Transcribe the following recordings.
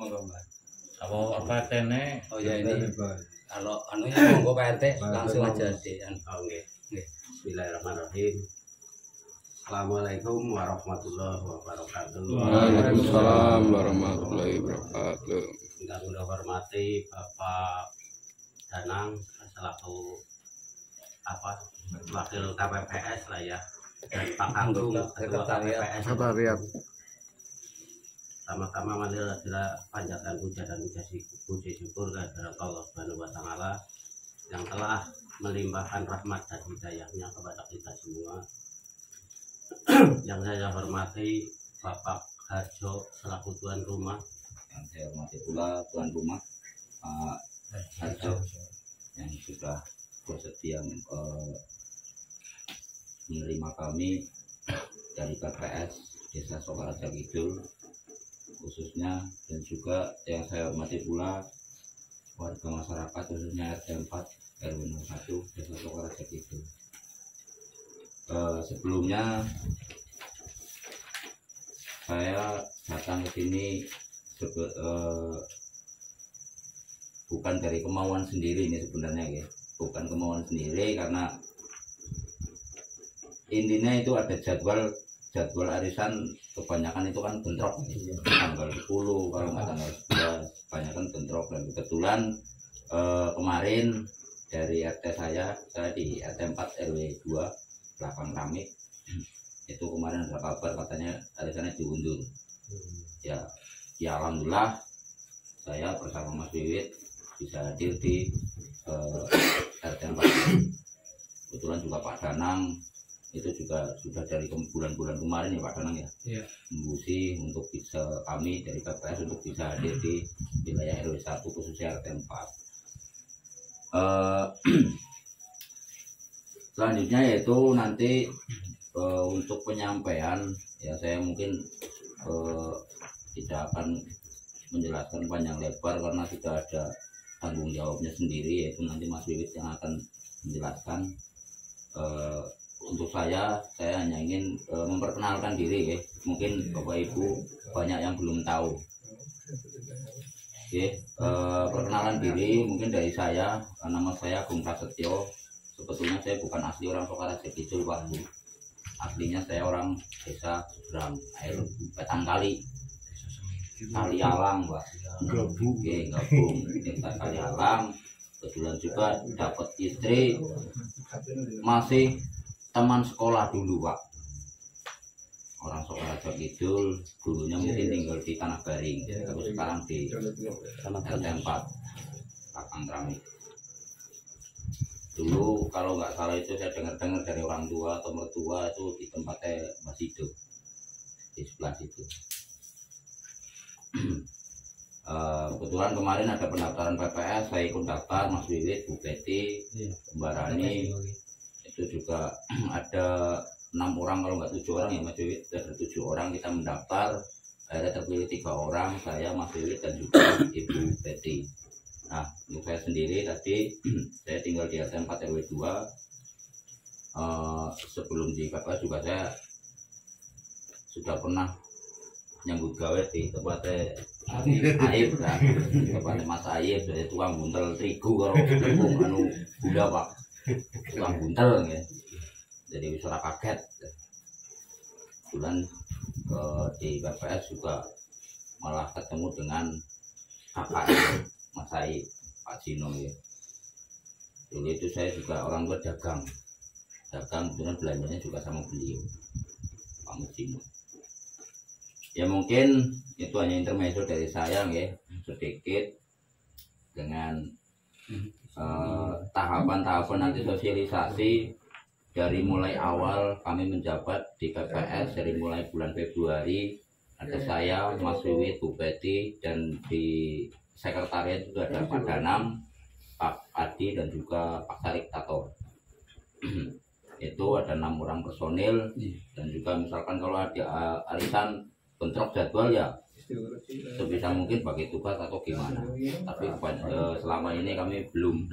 Apa RT-ne? Oh ya ini kalau anunya monggo Pak RT langsung aja di Oke. Bismillahirrahmanirrahim. Assalamualaikum warahmatullahi wabarakatuh. Waalaikumsalam warahmatullahi wabarakatuh. Yang sudah hormati Bapak Danang selaku wakil KPPS lah ya, dan Pak Agung ketua KPPS. Sama-sama mari kita panjatkan puja dan puji syukur kehadirat Allah Subhanahu wa taala yang telah melimpahkan rahmat dan hidayahnya kepada kita semua. Yang saya hormati Bapak Harjo selaku tuan rumah. Yang saya hormati pula tuan rumah Pak Harjo yang sudah bersedia menerima kami dari KPS Desa Sokaraja Kidul khususnya, dan juga yang saya hormati pula warga masyarakat khususnya RT 4 RW 01 Desa Sokaraja Kidul. Sebelumnya saya datang ke sini bukan dari kemauan sendiri ini sebenarnya ya, bukan kemauan sendiri, karena intinya itu ada jadwal arisan kebanyakan itu kan bentrok tanggal 10 kalau nggak tanggal 11 kebanyakan bentrok, dan kebetulan kemarin dari RT saya di RT 4 RW 2 belakang Ramik itu kemarin ada kabar katanya arisannya diundur. Ya alhamdulillah saya bersama Mas Wiwit bisa hadir di RT 4. Kebetulan juga Pak Danang itu juga sudah dari bulan-bulan kemarin ya Pak Danang ya, membusi untuk bisa kami dari KPS untuk bisa hadir di wilayah RW 1 khususnya RT 4. Selanjutnya yaitu nanti untuk penyampaian ya, saya mungkin tidak akan menjelaskan panjang lebar karena sudah ada tanggung jawabnya sendiri, yaitu nanti Mas Wiwit yang akan menjelaskan. Untuk saya hanya ingin memperkenalkan diri ya. Mungkin Bapak Ibu banyak yang belum tahu. Oke, perkenalan diri mungkin dari saya. Nama saya Agung Prasetyo. Sebetulnya saya bukan asli orang Sokaraja Kidul Pak Bu. Aslinya saya orang desa Seberang Air Petang Kali Alang Pak. Gabung desa Kali Alang. Kebetulan juga dapat istri masih teman sekolah dulu Pak, orang Sokaraja Kidul, dulunya mungkin tinggal di Tanah Garing, tapi sekarang di RT 4 Kakang Kramik. Dulu kalau nggak salah itu saya dengar dari orang tua atau mertua itu di tempatnya Mas Ido di sebelah situ. Kebetulan kemarin ada pendaftaran PPS, saya ikut daftar, Mas Wiwit, Bu Betty, Mbak Rani, itu juga ada 6 orang kalau nggak 7 orang ya Mas Wiwit, ada 7 orang kita mendaftar, akhirnya terpilih 3 orang, saya, Mas Wiwit, dan juga Ibu Betty. Nah, untuk saya sendiri tadi saya tinggal di RT 4 RW 2. Sebelum di KPS juga saya sudah pernah nyambut gawe di tempatnya Aib kan, tempatnya Mas Aib, dari tukang buntel terigu kalau tepung anu Bunda Pak, tukang buntel ya. Jadi bisa kaget. Bulan di KPS juga malah ketemu dengan kakak Mas Aib, Pak Jino ya. Dulu itu saya juga orang berdagang, kemudian belanjanya juga sama beliau, Pak Mujino. Ya mungkin itu hanya intermezzo dari saya ya, sedikit dengan tahapan-tahapan nanti sosialisasi dari mulai awal kami menjabat di KPS dari mulai bulan Februari. Ada saya, Mas Wiwit, Bu Betty, dan di sekretariat juga ada Pak Danang, Pak Adi, dan juga Pak Tarik Tato. Itu ada 6 orang personil, dan juga misalkan kalau ada arisan bentrok jadwal ya sebisa mungkin bagi tugas atau gimana. Tapi selama ini kami belum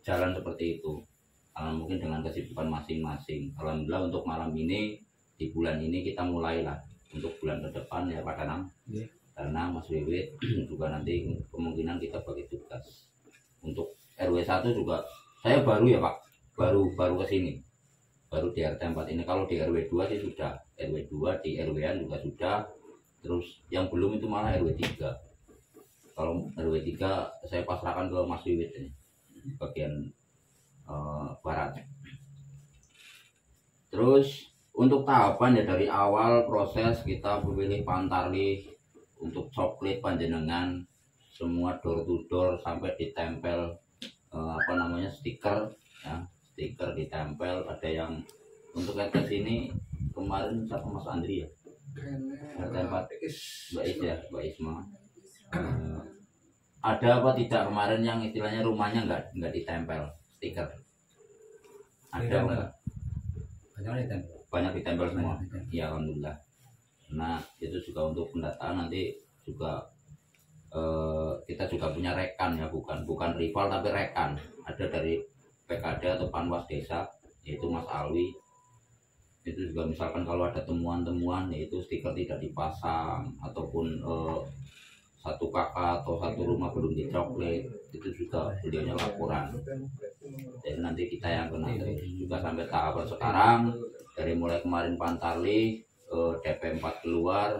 jalan seperti itu karena mungkin dengan kesibukan masing-masing. Alhamdulillah untuk malam ini, di bulan ini kita mulailah untuk bulan ke depan ya Pak Danang. karena Mas Wiwit juga nanti kemungkinan kita bagi tugas. Untuk RW 1 juga saya baru ya Pak, baru kesini, baru di RT 4 ini. Kalau di RW 2 sih sudah, RW 2 di RW-an juga sudah. Terus yang belum itu malah RW 3. Kalau RW 3 saya pasrahkan ke Mas Wiwit ini, bagian barat. Terus untuk tahapan ya dari awal proses kita memilih pantarlih untuk coklat panjenengan, semua door to door sampai ditempel stiker ya, stiker ditempel. Ada yang untuk RT sini kemarin siapa Mas Andri ya, RT 4 Mbak Isma. Ada apa tidak kemarin yang istilahnya rumahnya nggak ditempel stiker? Ada enggak? Banyak ditempel semua. Ya alhamdulillah. Nah itu juga untuk pendataan nanti juga kita juga punya rekan ya, bukan rival tapi rekan. Ada dari PKD atau Panwas Desa yaitu Mas Alwi. Itu juga misalkan kalau ada temuan-temuan yaitu stiker tidak dipasang ataupun satu kakak atau satu rumah belum dicoklat, itu juga beliaunya laporan. Jadi nanti kita yang kena terus juga sampai tahapan sekarang, dari mulai kemarin pantarlih DP 4 keluar,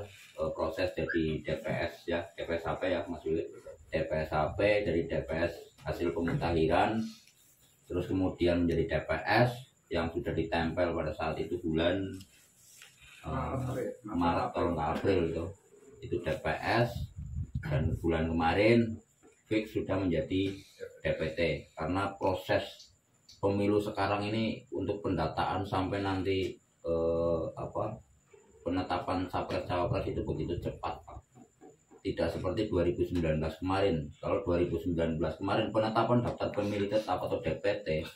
proses jadi DPS ya, DPS HP ya Mas Wiwit, DPS HP, dari DPS hasil pemutahiran, terus kemudian menjadi DPS yang sudah ditempel pada saat itu bulan Maret atau April itu DPS, dan bulan kemarin fix sudah menjadi DPT. Karena proses pemilu sekarang ini untuk pendataan sampai nanti penetapan capres-cawapres itu begitu cepat Pak. Tidak seperti 2019 kemarin. Kalau 2019 kemarin penetapan daftar pemilih tetap atau DPT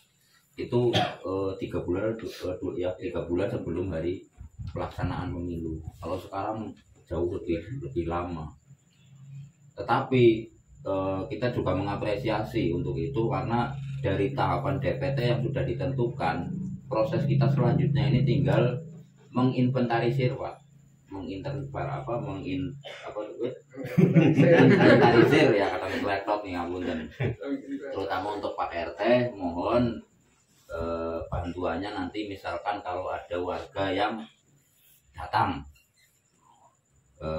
itu 3 bulan sebelum hari pelaksanaan pemilu. Kalau sekarang jauh lebih lama. Tetapi kita juga mengapresiasi untuk itu, karena dari tahapan DPT yang sudah ditentukan, proses kita selanjutnya ini tinggal menginventarisir Pak, menginventarisir ya kata laptop nih ngapunten. Terutama untuk Pak RT, mohon bantuannya nanti misalkan kalau ada warga yang datang,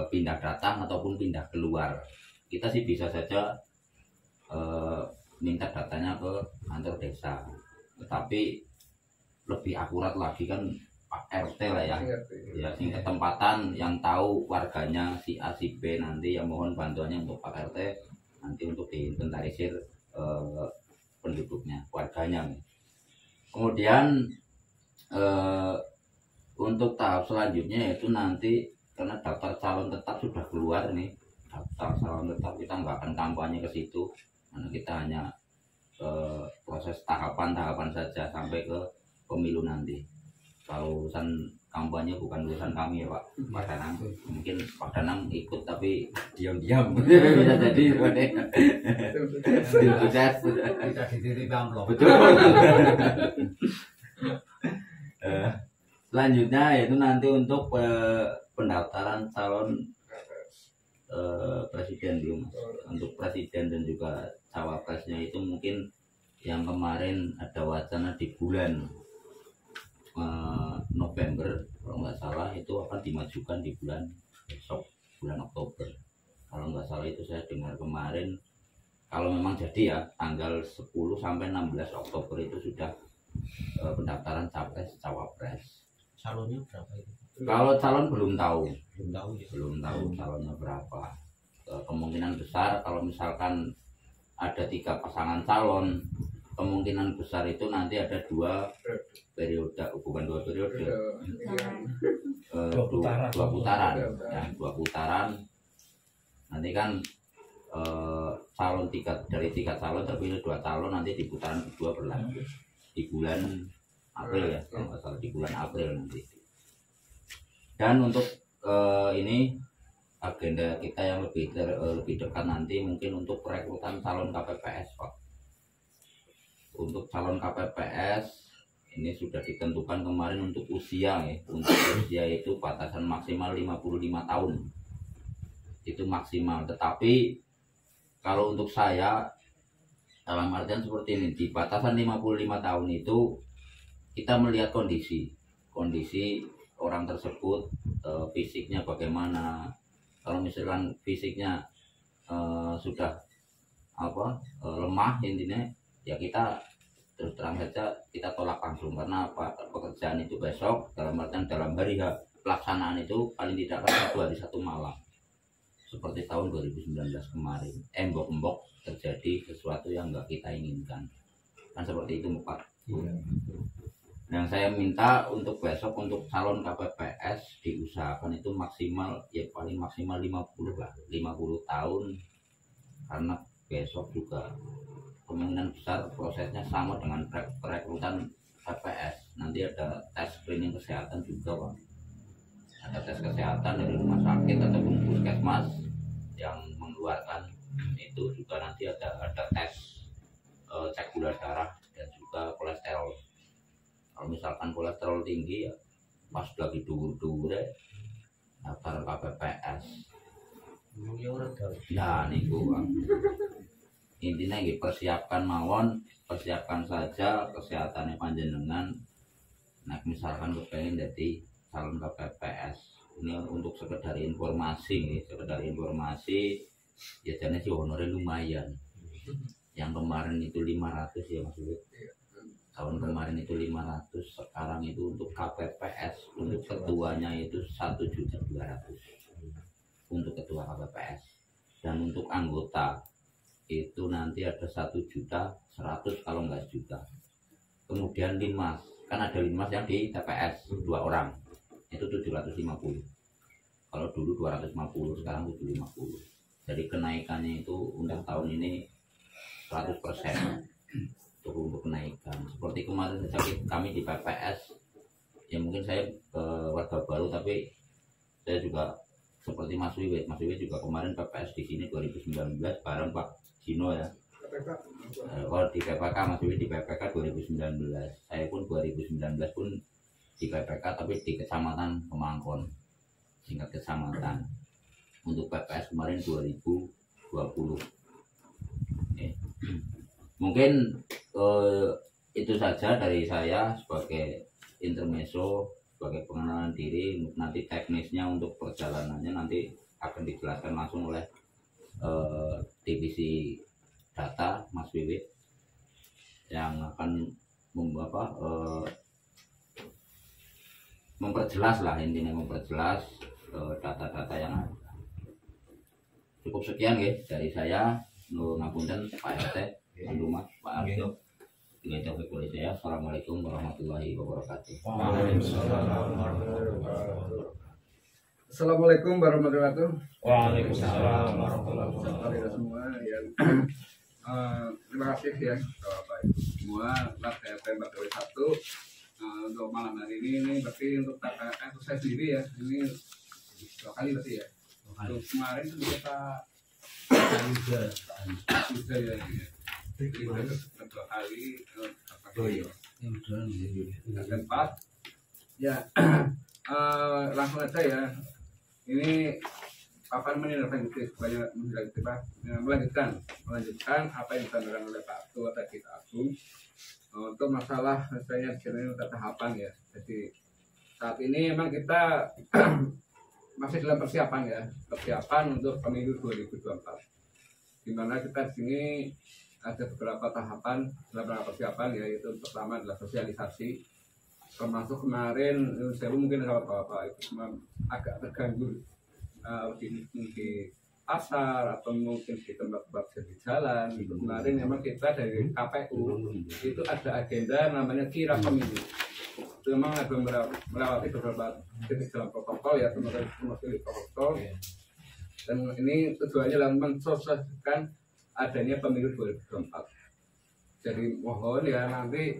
pindah datang ataupun pindah keluar, kita sih bisa saja minta datanya ke kantor desa. Tetapi lebih akurat lagi kan Pak RT lah ya, ya sing ketempatan yang tahu warganya si A si B, nanti yang mohon bantuannya untuk Pak RT nanti untuk diinventarisir penduduknya, warganya. Kemudian untuk tahap selanjutnya yaitu nanti karena daftar calon tetap sudah keluar nih, daftar calon tetap kita nggak akan kampanye ke situ, karena kita hanya proses tahapan-tahapan saja sampai ke pemilu nanti. Kalau urusan kampanye bukan urusan kami ya Pak Danang. Mungkin Pak Danang ikut tapi diam-diam bisa jadi sukses. Kita dititip amplop. Betul. Selanjutnya yaitu nanti untuk pendaftaran calon presiden belum, untuk presiden dan juga cawapresnya itu mungkin yang kemarin ada wacana di bulan November kalau nggak salah itu akan dimajukan di bulan besok, bulan Oktober kalau nggak salah itu saya dengar kemarin. Kalau memang jadi ya tanggal 10 sampai 16 Oktober itu sudah pendaftaran capres cawapres. Calonnya berapa itu? Kalau calon belum tahu Ya. belum tahu calonnya berapa. Kemungkinan besar kalau misalkan ada 3 pasangan calon, kemungkinan besar itu nanti ada 2 periode, bukan 2 periode, 2 putaran ya, 2 putaran. Nanti kan calon dari 3 calon terpilih 2 calon, nanti di putaran kedua berlanjut di bulan April ya, kalau nggak salah di bulan April nanti. Dan untuk ini agenda kita yang lebih dekat nanti mungkin untuk perekrutan calon KPPS Pak. Untuk calon KPPS ini sudah ditentukan kemarin untuk usia ya. Untuk usia itu batasan maksimal 55 tahun. itu maksimal. Tetapi kalau untuk saya dalam artian seperti ini, di batasan 55 tahun itu kita melihat kondisi orang tersebut, fisiknya bagaimana. Kalau misalkan fisiknya sudah lemah intinya, ya kita terus terang saja kita tolak langsung, karena apa, pekerjaan itu besok dalam artian dalam hari pelaksanaan itu paling tidak kan 2 hari 1 malam seperti tahun 2019 kemarin, embok-embok terjadi sesuatu yang nggak kita inginkan, kan seperti itu Pak. Yang saya minta untuk besok untuk calon KPPS diusahakan itu maksimal, ya paling maksimal 50 lah, 50 tahun, karena besok juga kemungkinan besar prosesnya sama dengan perekrutan KPPS. Nanti ada tes screening kesehatan juga Pak, ada tes kesehatan dari rumah sakit ataupun puskesmas yang mengeluarkan itu juga, nanti ada tes cek gula darah dan juga kolesterol. Kalau misalkan kolesterol tinggi ya pas lagi dhuwur-dhuwur daftar KPPS. Nah niku Bang, intinya persiapkan mawon, persiapkan saja kesehatannya panjenengan. Nah misalkan kepengen jadi calon KPPS, ini untuk sekedar informasi ya, jadinya sih honornya lumayan. Yang kemarin itu 500 ya Mas Wid, tahun kemarin itu 500, sekarang itu untuk KPPS untuk ketuanya itu 1.200.000 untuk ketua KPPS, dan untuk anggota itu nanti ada 1.100.000 kalau nggak sejuta. Kemudian limas, kan ada limas yang di TPS 2 orang itu 750. Kalau dulu 250, sekarang 750. Jadi kenaikannya itu untuk tahun ini 100% untuk kenaikan. Seperti kemarin saja kami di PPS, ya mungkin saya warga baru, tapi saya juga seperti Mas Wiwit juga kemarin PPS di sini 2019 bareng Pak Gino ya. Kalau di PPK Mas Wiwit di PPK 2019, saya pun 2019 pun di PPK tapi di Kecamatan Kemangkon, tingkat kecamatan. Untuk PPS kemarin 2020. Mungkin itu saja dari saya sebagai intermezzo, sebagai pengenalan diri. Nanti teknisnya untuk perjalanannya nanti akan dijelaskan langsung oleh divisi data Mas Wiwit yang akan memperjelas lah, intinya memperjelas data-data yang ada. Cukup sekian ya dari saya. Ngapunten Pak RT, Rumah Pak Arjo. Dengan taufiq wal hidayah. Assalamualaikum warahmatullahi wabarakatuh. Assalamualaikum warahmatullahi wabarakatuh. Waalaikumsalam warahmatullahi Wabarakatuh semua ya. Terima kasih ya Bapak Ibu semua. Warga RT 41 untuk malam hari ini berarti untuk KPPS saya sendiri ya, ini 2 kali berarti ya. Untuk kemarin itu kita sudah ya. Jadi 2 kali dan 4 ya. Langsung aja ya. Ini papan menindaklanjuti supaya melanjutkan apa yang disampaikan oleh Pak Ketua tadi Pak Agung untuk masalah misalnya jenis tahapan ya. Jadi saat ini memang kita masih dalam persiapan untuk pemilu 2024, di mana kita di sini ada beberapa tahapan dalam persiapan, yaitu pertama adalah sosialisasi, termasuk kemarin saya mungkin kalau Bapak Ibu semua agak terganggu di pasar atau mungkin di tempat-tempat di jalan. Kemarin memang kita dari KPU itu ada agenda namanya kirap pemilu. Itu memang ada melewati beberapa jenis dalam protokol ya, termasuk protokol. Dan ini tujuannya adalah mensosialisasikan adanya pemilu 2024. Jadi mohon ya nanti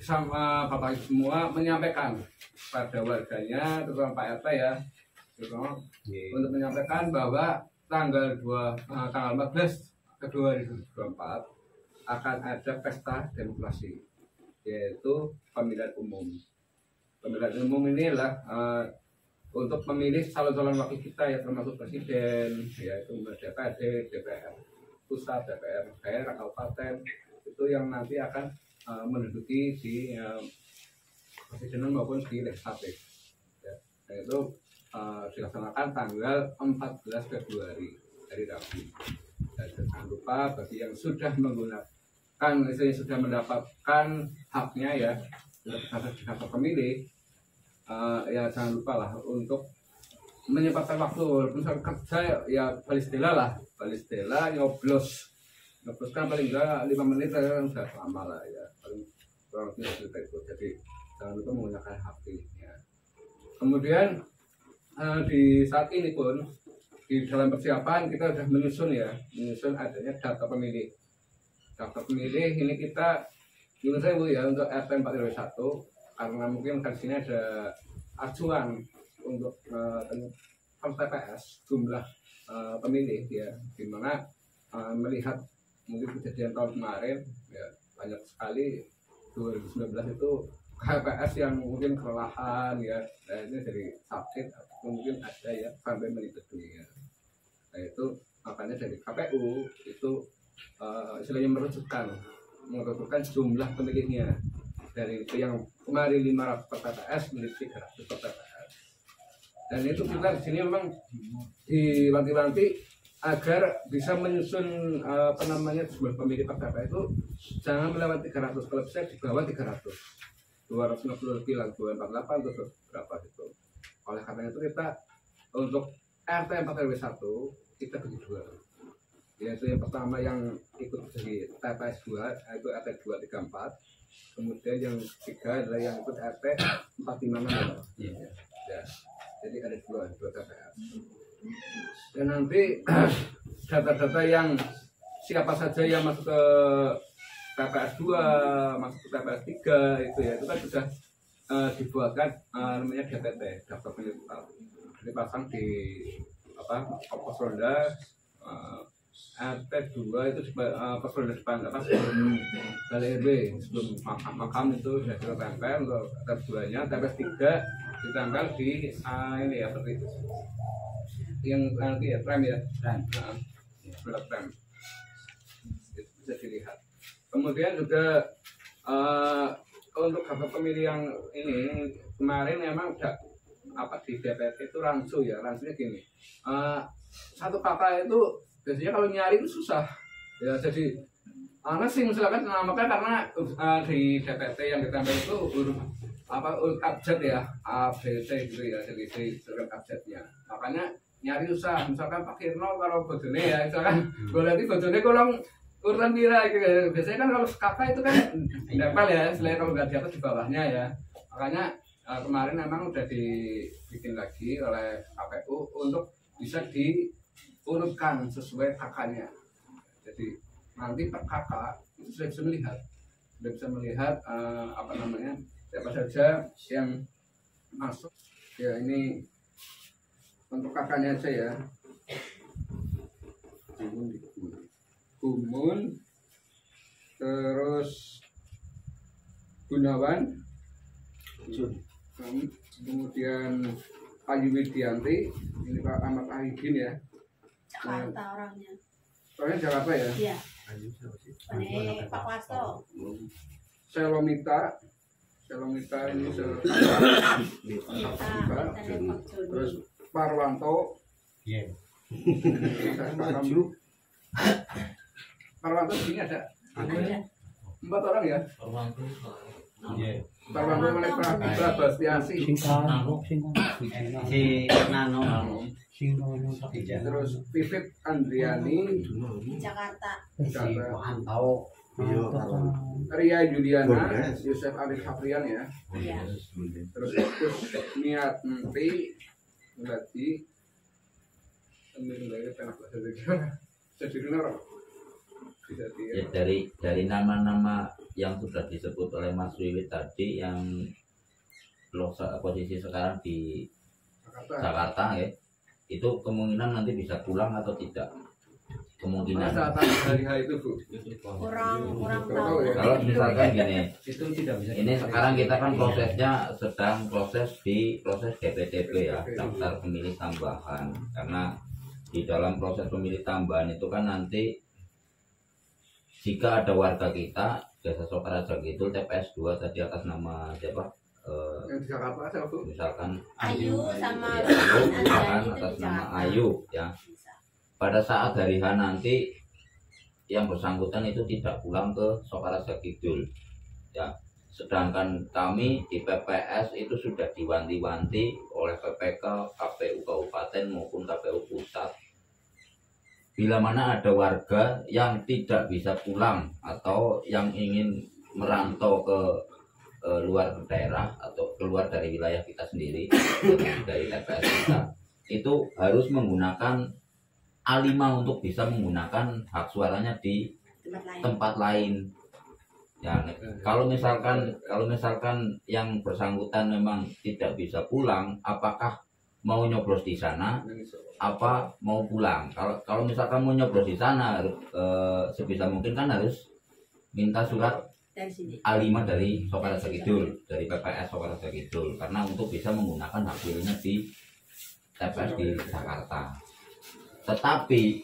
sama Bapak Ibu semua menyampaikan pada warganya, terutama Pak RT ya, untuk menyampaikan bahwa tanggal 14 kedua 2024 akan ada pesta demokrasi, yaitu pemilihan umum. Pemilihan umum ini adalah untuk memilih calon-calon wakil kita ya, termasuk presiden, yaitu DPD, DPR pusat, DPR daerah, kabupaten, itu yang nanti akan menduduki di presidenan maupun di legislatif. Ya, itu dilaksanakan tanggal 14 Februari dari Rabu. Dan jangan lupa bagi yang sudah menggunakan, misalnya sudah mendapatkan haknya ya, di kantor pemilih, ya jangan lupa lah untuk menyempatkan waktu, walaupun saya ya balistela nyoblos kan paling enggak 5 menit saya sudah lama lah ya, paling kurang lebih seperti itu. Jadi jangan lupa menggunakan hak pilihnya. Kemudian di saat ini pun di dalam persiapan kita sudah menyusun adanya data pemilih. Data pemilih ini kita menurut saya Bu ya, untuk RT 4 RW 1, karena mungkin di sini ada acuan untuk TPS jumlah pemilih ya, dimana melihat mungkin kejadian tahun kemarin ya, banyak sekali 2019 itu KPS yang mungkin kelelahan ya, ini dari sakit atau mungkin ada ya sampai meninggal dunia. Nah itu makanya dari KPU itu istilahnya merucukkan jumlah pemilihnya dari itu yang kemarin 500 per TPS menjadi 300 per TPS. Dan itu kita di sini memang diwanti-wanti agar bisa menyusun jumlah pemilih per TPS itu jangan melewati 300, kalau bisa di bawah 300, 250 lebih lah, 248 atau berapa itu. Oleh karena itu kita untuk RT 4 RW 1 kita bagi dua, yaitu yang pertama yang ikut dari TPS 2 itu RT 234, kemudian yang ketiga adalah yang ikut RT 456 ya. Jadi ada dua TPS. Dan nanti data-data yang siapa saja yang masuk ke TPS 2, masuk ke TPS 3 itu ya, itu kan sudah dibuatkan namanya DPT, daftar pemilih tetap. Dipasang di pos ronda RT 2 itu di pos ronda depan sebelum balai RW, sebelum makam itu sudah ditempel. Untuk TPS 2-nya, TPS 3 ditempel di ini ya, seperti itu. Yang nanti ya tram ya, tram itu bisa dilihat. Kemudian juga untuk daftar pemilih yang ini kemarin memang udah di DPT itu rancu ya, rancunya gini, satu kakak itu biasanya kalau nyari itu susah ya. Jadi anak sih misalkan namakan karena di DPT yang ditempel itu urut abjad ya, A B C gitu ya, jadi abjadnya, makanya nyari susah. Misalkan Pak Kirno kalau bojone ya, misalkan berarti bojone kolong urutan pira gitu. Biasanya kan kalau kakak itu kan nempel ya, selain kalau nggak di atas di bawahnya ya. Makanya kemarin memang udah dibikin lagi oleh KPU untuk bisa diurutkan sesuai kakaknya. Jadi nanti per kakak itu sudah bisa melihat siapa saja yang masuk ya. Ini untuk kakaknya aja ya, Gumun, terus Gunawan, kemudian Ayu Widianti, ini Pak Ahmad Ahidin ya. Jakarta orangnya. Orangnya Jakarta ya? Iya. Ini Pak Wasto. Selomita ini terus Parwanto, Parwanto sini ada 4 orang ya. Parwanto mulai Prabastiasi, terus Vivit Andriani Jakarta. Ria Juliana, Yusuf Arif Hafrian ya. Iya. Terus Niat Menti berarti ya, dari nama-nama yang sudah disebut oleh Mas Wiwit tadi yang posisi sekarang di Jakarta ya, itu kemungkinan nanti bisa pulang atau tidak? kemungkinan. saat hari itu Bu. kurang tahu. Kalau misalkan gini, Itu tidak bisa. ini sekarang kita kan prosesnya sedang proses DPTP ya, daftar pemilih tambahan. Karena di dalam proses pemilih tambahan itu kan nanti jika ada warga kita Desa Sokaraja Kidul TPS 2 tadi atas nama siapa? Yang di Jakarta ada Bu. Misalkan Ayu sama ya, Ayu, misalkan Anjani itu atas di nama Jakarta. Ayu ya. Bisa. Pada saat hari H nanti yang bersangkutan itu tidak pulang ke Sokaraja Kidul ya. Sedangkan kami di PPS itu sudah diwanti-wanti oleh PPK, KPU Kabupaten maupun KPU Pusat. Bila mana ada warga yang tidak bisa pulang atau yang ingin merantau ke luar daerah atau keluar dari wilayah kita sendiri dari TPS kita, itu harus menggunakan A5 untuk bisa menggunakan hak suaranya di Tempat lain. tempat lain. Ya, kalau misalkan yang bersangkutan memang tidak bisa pulang, apakah mau nyoblos di sana apa mau pulang? Kalau misalkan mau nyoblos di sana sebisa mungkin kan harus minta surat Dari sini. A5 dari Sokaraja Kidul, dari PPS Sokaraja Kidul, karena untuk bisa menggunakan hak pilihnya di TPS di Jakarta. Tetapi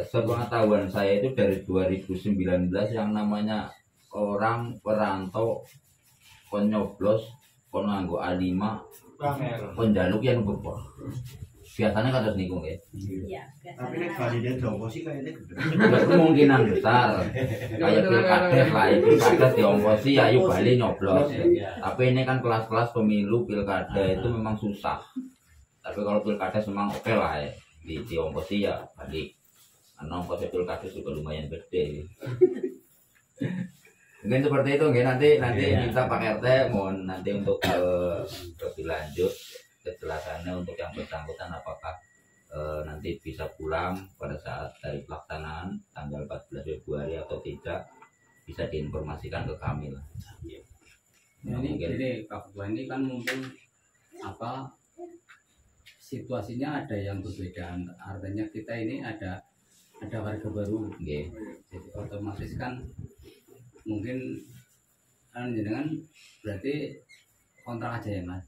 sepengetahuan saya itu dari 2019 yang namanya orang perantau penyoblos nganggo A5 penjaluk yang bebas. Biasanya kados niku nggih. Iya. Tapi nek validnya diongkosi kayaknya gede. Kemungkinan besar kayak pilkades lah, itu pilkades diongkosi ayo Bali nyoblos. Tapi ini kan kelas-kelas pemilu pilkada itu memang susah. Tapi kalau pilkades memang oke lah ya, diongkosi ya balik. Karena ongkosnya pilkades juga lumayan gede. Mungkin seperti itu nggih, nanti minta Pak RT mohon nanti untuk lebih lanjut kejelasannya untuk yang bersangkutan apakah nanti bisa pulang pada saat dari pelaksanaan tanggal 14 Februari atau tidak, bisa diinformasikan ke kami lah. Nah, ini jadi Pak Ketua ini kan mungkin apa situasinya ada yang berbeda, artinya kita ini ada warga baru, Nggih. jadi otomatis kan mungkin kan jenengan berarti kontrak aja ya Mas.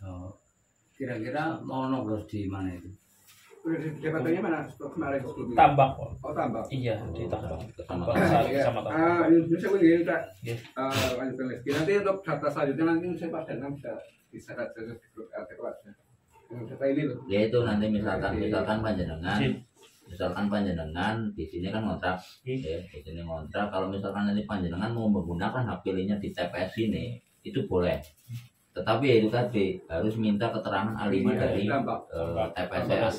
Oh, kira-kira mau noblos di mana itu? Udah jabatannya mana kemarin sebelumnya? Tambak kok. Oh tambah. Iya, di tambak. Kesama Sama tambak. Ini saya begini Kak. Iya. Lanjutkan lagi. Nanti untuk data selanjutnya nanti saya Pak Danang bisa ke grup RT kelasnya. Data ini loh. ya itu nanti misalkan panjenengan di sini kan ngontrak ya, di sini ngontrak. Kalau misalkan nanti panjenengan mau menggunakan hak pilihnya di TPS ini itu boleh, tetapi ya itu tadi harus minta keterangan A5 dari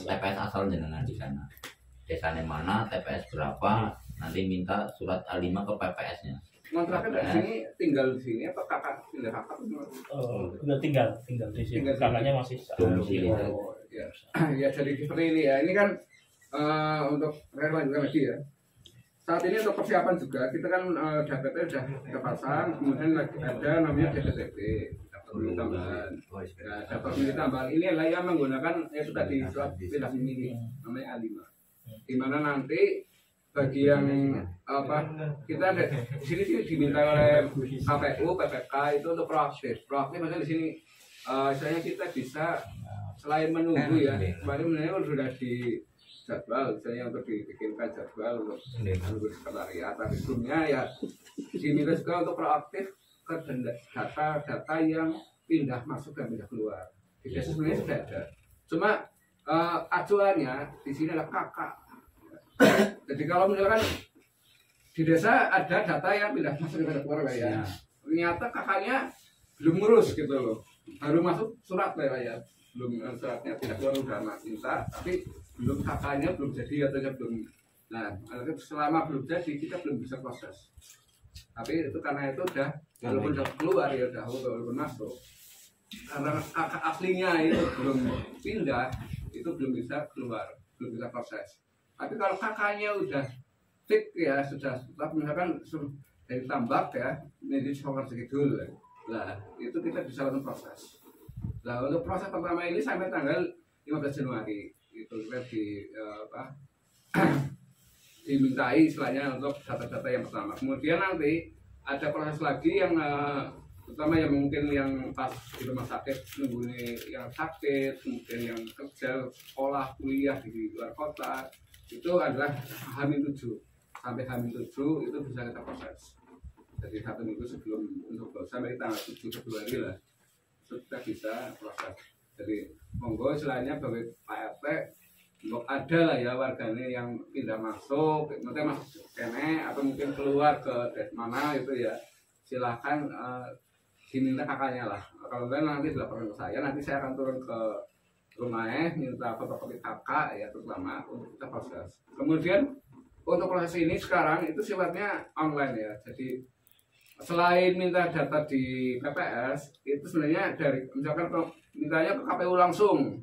TPS asal jenengan di sana, desanya mana, TPS berapa, nanti minta surat A5 ke PPS-nya. Kontraknya dari sini tinggal di sini apa kakak pindah kakak? Udah tinggal di sini. Kakaknya masih Domisili. Oh, ya. Ya jadi seperti ini ya. Ini kan untuk lanjutkan lagi ya. Saat ini untuk persiapan juga kita kan DPT sudah kita pasang, kemudian lagi ada namanya DPTP, daftar pemilih tambahan. Ya, daftar pemilih tambahan ini adalah yang menggunakan itu tadi surat pindah memilih namanya A5. Di mana nanti bagi yang apa kita ada di sini sih diminta oleh KPU, PPK itu untuk proaktif. Proaktif maksudnya di sini istilahnya kita bisa selain menunggu ya, kemarin sebenarnya sudah di jadwal misalnya untuk dibikinkan jadwal untuk menunggu sekretariat, tapi sebelumnya ya diminta juga untuk proaktif ke data yang pindah masuk dan pindah keluar. Di desa sebenarnya sudah ada, cuma acuannya di sini adalah kakak. Jadi kalau misalkan di desa ada data yang pindah masuk dan pindah keluar ya, ternyata kakaknya belum ngurus gitu loh, baru masuk surat ya, belum suratnya tidak keluar udah minta, tapi belum kakaknya belum jadi atau belum. Nah, selama belum jadi kita belum bisa proses. Tapi itu karena itu udah walaupun udah keluar ya udah walaupun masuk, karena kakak aslinya itu belum pindah, itu belum bisa keluar, belum bisa proses. Tapi kalau kakaknya udah fix ya sudah misalkan dari Tambak ya menjadi Sokaraja Kidul, lah itu kita bisa lakukan proses. Nah untuk proses pertama ini sampai tanggal 15 Januari. itu kita dimintai istilahnya untuk data-data yang pertama. Kemudian nanti ada proses lagi yang terutama yang mungkin yang pas di rumah sakit nunggu yang sakit, kemudian yang kerja, sekolah, kuliah di luar kota, itu adalah H-7 sampai H-7 itu bisa kita proses. Jadi 1 minggu sebelum untuk sampai tanggal 7 Februari lah itu kita bisa proses. Jadi monggo istilahnya bagi Pak RT untuk ada lah ya warganya yang pindah masuk, mungkin masuk kene atau mungkin keluar ke mana itu ya silahkan diminta kakaknya lah. Kalau nanti dilaporkan ke saya, nanti saya akan turun ke rumahnya minta fotokopi kakak ya terutama untuk kita proses. Kemudian untuk proses ini sekarang itu sifatnya online ya. Jadi selain minta data di PPS itu sebenarnya dari misalkan mintanya ke KPU langsung.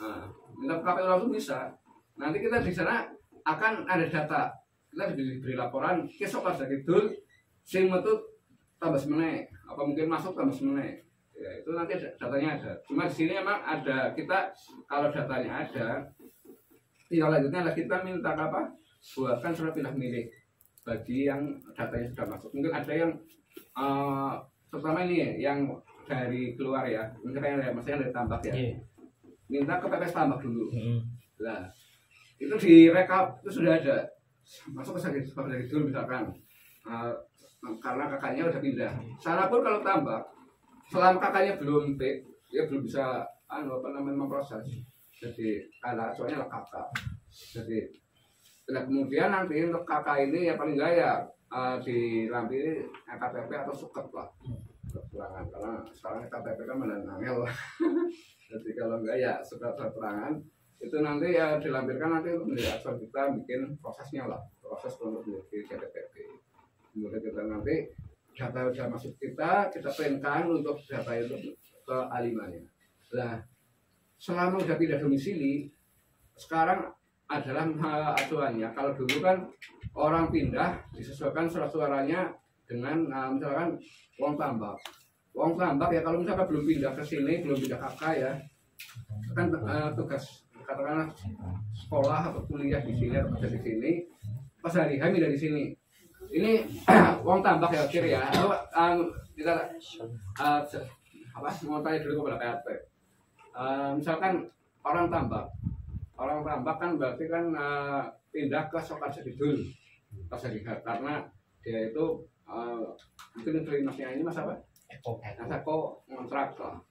Nah, minta ke KPU langsung bisa. Nanti kita di sana akan ada data. Kita diberi laporan besok pada kidul SIM itu tambah semenit, apa mungkin masuk tambah semenit. Ya, itu nanti datanya ada. Cuma di sini memang ada kita kalau datanya ada, tinggal lanjutnya adalah kita minta apa? Buatkan surat pindah milih bagi yang datanya sudah masuk. Mungkin ada yang terutama ini ya, yang dari keluar ya, misalnya dari Tambak ya. Minta ke PPS Tambak dulu. Nah, itu di rekap itu sudah ada. Masuk ke sakit dari dulu misalkan. Karena kakaknya udah pindah. Sana pun kalau Tambak, selama kakaknya belum take, dia belum bisa memproses. Jadi soalnya lah kakak. Jadi kemudian nanti untuk kakak ini ya paling enggak ya dilampiri KTP atau suket lah. Keterangan karena sekarang KTP kan menangel. Jadi kalau enggak ya surat keterangan itu nanti ya dilampirkan nanti untuk menjadi acuan kita bikin prosesnya lah, proses untuk menjadi KTP. Kemudian kita nanti data sudah masuk kita printkan untuk data itu ke A5-nya. Nah, selama sudah pindah domisili, sekarang adalah acuannya. Kalau dulu kan orang pindah disesuaikan surat suaranya dengan misalkan Wong Tambak. Wong Tambak ya kalau misalkan belum pindah ke sini, belum pindah kakak ya, kan tugas katakanlah sekolah atau kuliah di sini atau kerja di sini, pas hari H dari sini. Ini Wong Tambak ya kira ya. Kita mau tanya dulu kepada PRT. Misalkan orang Tambak kan berarti kan pindah ke Soekarno Kidul pas hari H karena dia itu mungkin terima ini mas apa? Eko kontrak lah.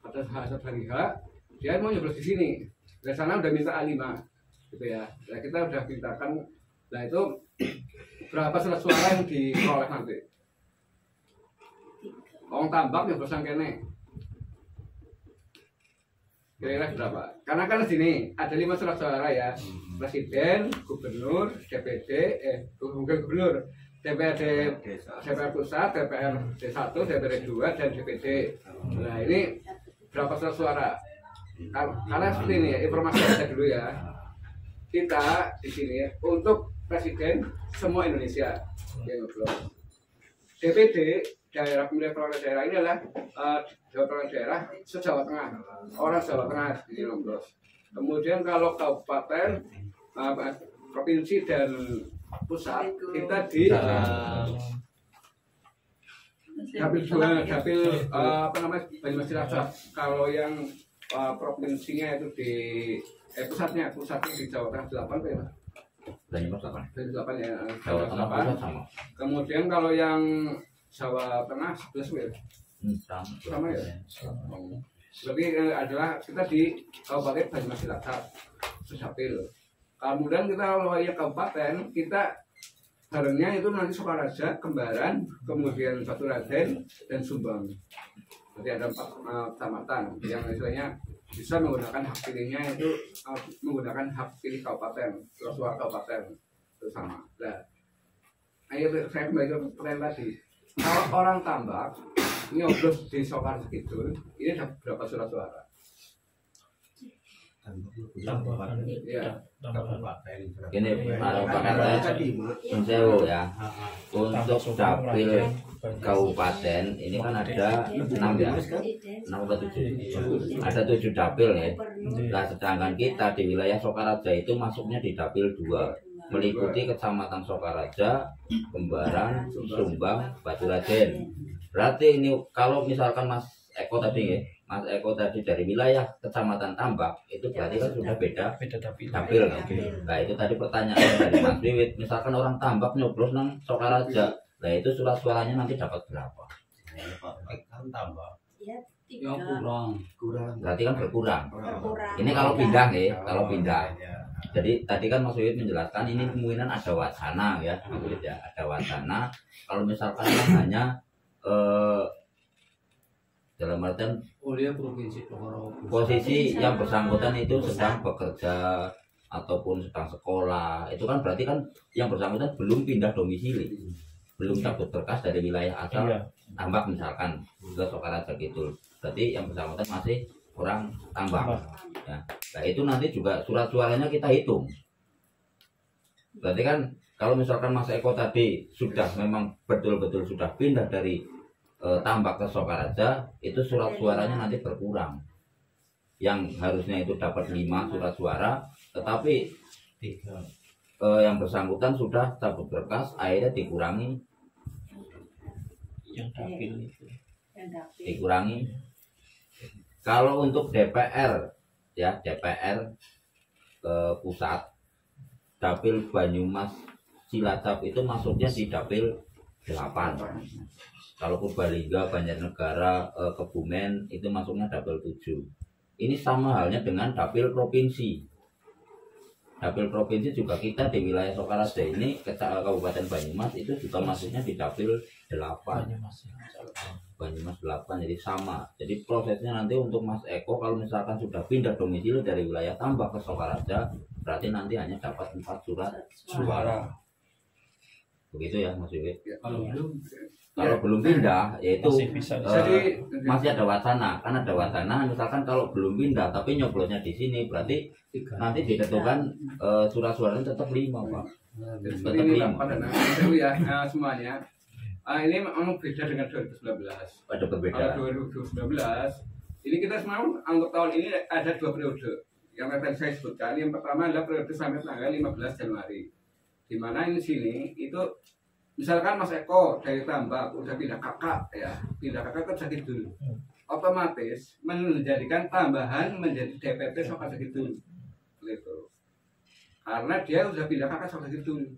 Pada saat hari H dia mau nyoblos di sini. Dari sana udah minta A5 gitu ya. Nah, kita udah mintakan. Nah itu berapa surat suara yang diperoleh nanti? Wong Tambak yang bersang kene. Kira-kira berapa? Karena kan di sini ada 5 surat suara ya. Presiden, gubernur, DPD, gubernur, DPRD, DPR pusat, DPR D1, DPR 2 dan DPD. Nah ini berapa surat suara? Karena seperti ini ya, informasi aja dulu ya. Kita di sini untuk presiden semua Indonesia yang ngobrol. DPD daerah pemilihan perwakilan daerah ini adalah perwakilan daerah se-Jawa Tengah, orang Jawa Tengah di ngobrol. Kemudian kalau kabupaten, provinsi dan pusat kita di dapil 2, dapil Banyumas Cilacap. Kalau yang provinsinya itu di pusatnya di Jawa Tengah 8 ya. Banyumas 8 ya. Jawa Tengah pusat sama. Kemudian kalau yang Jawa Tengah 11 ya. Sama ya. Berarti adalah kita di Kabupaten Banyumas Cilacap sedapil. Kemudian kita kalau yang kabupaten kita barengnya itu nanti Sukaraja, Kembaran, kemudian Baturaden dan Sumbang. Jadi ada 4 kecamatan yang istilahnya bisa menggunakan hak pilihnya itu menggunakan hak pilih kabupaten, suara kabupaten itu sama. Nah, ayo saya kembali ke pertanyaan tadi. Kalau orang Tambak nyoblos di Soekarno Kidul, ini ada berapa surat suara? tambahan. Iya. Tambahan. Ini kalau Pak Sewu ya, untuk dapil kabupaten ini kan ada 6 ya, 6 atau 7, ada 7 dapil ya. Nah sedangkan kita di wilayah Sokaraja itu masuknya di dapil 2, meliputi kecamatan Sokaraja, Kembaran, Sumbang, Baturaden. Berarti ini kalau misalkan Mas Eko tadi ya, Mas Eko tadi dari wilayah kecamatan Tambak itu berarti kan sudah beda dapil. Nah itu tadi pertanyaan dari Mas Wiwit, misalkan orang Tambak nyoblos nang Sokaraja, nah itu surat suaranya nanti dapat berapa? Kan tambah. Ya, yang 3. Kurang. Berarti kan berkurang. Berkurang. Ini kalau pindah ya, kalau pindah. Ya. Jadi tadi kan Mas Wiwit menjelaskan ini kemungkinan ada wacana ya, Mas Wiwit ya, ada wacana. Kalau misalkan hanya dalam artian oleh provinsi posisi yang bersangkutan itu sedang bekerja ataupun sedang sekolah, itu kan berarti kan yang bersangkutan belum pindah domisili, belum cabut berkas dari wilayah asal Tambak misalkan ke Sokaraja gitu, berarti yang bersangkutan masih orang Tambak ya. Nah itu nanti juga surat suaranya kita hitung, berarti kan kalau misalkan Mas Eko tadi sudah memang betul-betul sudah pindah dari Tambak ke Sokaraja, itu surat suaranya nanti berkurang. Yang harusnya itu dapat 5 surat suara, tetapi 3. Yang bersangkutan sudah cabut berkas, akhirnya dikurangi, Yang dapil itu. dikurangi. Kalau untuk DPR ya, DPR pusat, dapil Banyumas Cilacap itu masuknya di dapil 8. Kalau Purbalingga, Banjarnegara, Kebumen itu masuknya dapil 7. Ini sama halnya dengan dapil provinsi. Dapil provinsi juga kita di wilayah Sokaraja ini, Kabupaten Banyumas itu juga masuknya di dapil 8. Banyumas 8, jadi sama. Jadi prosesnya nanti untuk Mas Eko kalau misalkan sudah pindah domisili dari wilayah Tambak ke Sokaraja, berarti nanti hanya dapat 4 surat suara. Begitu ya Mas Wiwit. Kalau belum pindah, yaitu masih ada wacana, kan ada wacana. Misalkan kalau belum pindah, tapi nyoblosnya di sini, berarti nanti ditentukan surat suaranya tetap 5, Pak. Tetap 5. Ya semuanya. Ini memang beda dengan 2019. Ada perbedaan. Kalau 2019, ini kita semua untuk tahun ini ada 2 periode. Yang tadi saya sebutkan, yang pertama adalah periode sampai tanggal 15 Januari. Di mana ini sini itu misalkan Mas Eko dari Tambak udah pindah kakak ya, pindah kakak ke Jakidul, otomatis menjadikan tambahan menjadi DPP Sokaraja Kidul, gitu. Karena dia udah pindah kakak Sokaraja Kidul.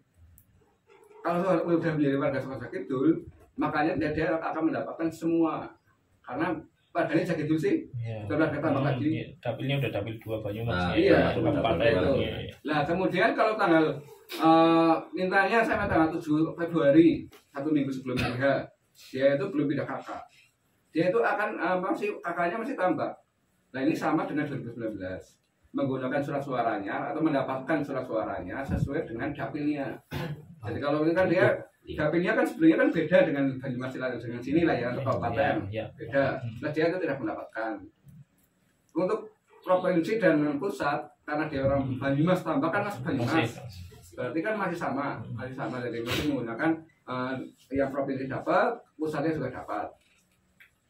Kalau udah menjadi warga Sokaraja Kidul, makanya dia akan mendapatkan semua. Karena padahal Jakidul sih, sudah kita tambah lagi. Dapilnya udah dapil 2 Banyumas. Iya, itu. Nah kemudian kalau tanggal mintanya sampai tanggal 7 Februari, 1 minggu sebelum hari H, dia itu belum pindah kakak. Dia itu akan masih kakaknya masih Tambak. Nah ini sama dengan 2019, menggunakan surat suaranya atau mendapatkan surat suaranya sesuai dengan dapilnya. Jadi kalau ini kan dia dapilnya kan sebenarnya kan beda dengan Banyumas dengan sini lah ya, untuk kabupaten beda. Nah dia itu tidak mendapatkan. Untuk provinsi dan pusat, karena dia orang Banyumas Tambak kan masih Banyumas. Berarti kan masih sama, jadi masih menggunakan yang provinsi dapat, pusatnya juga dapat.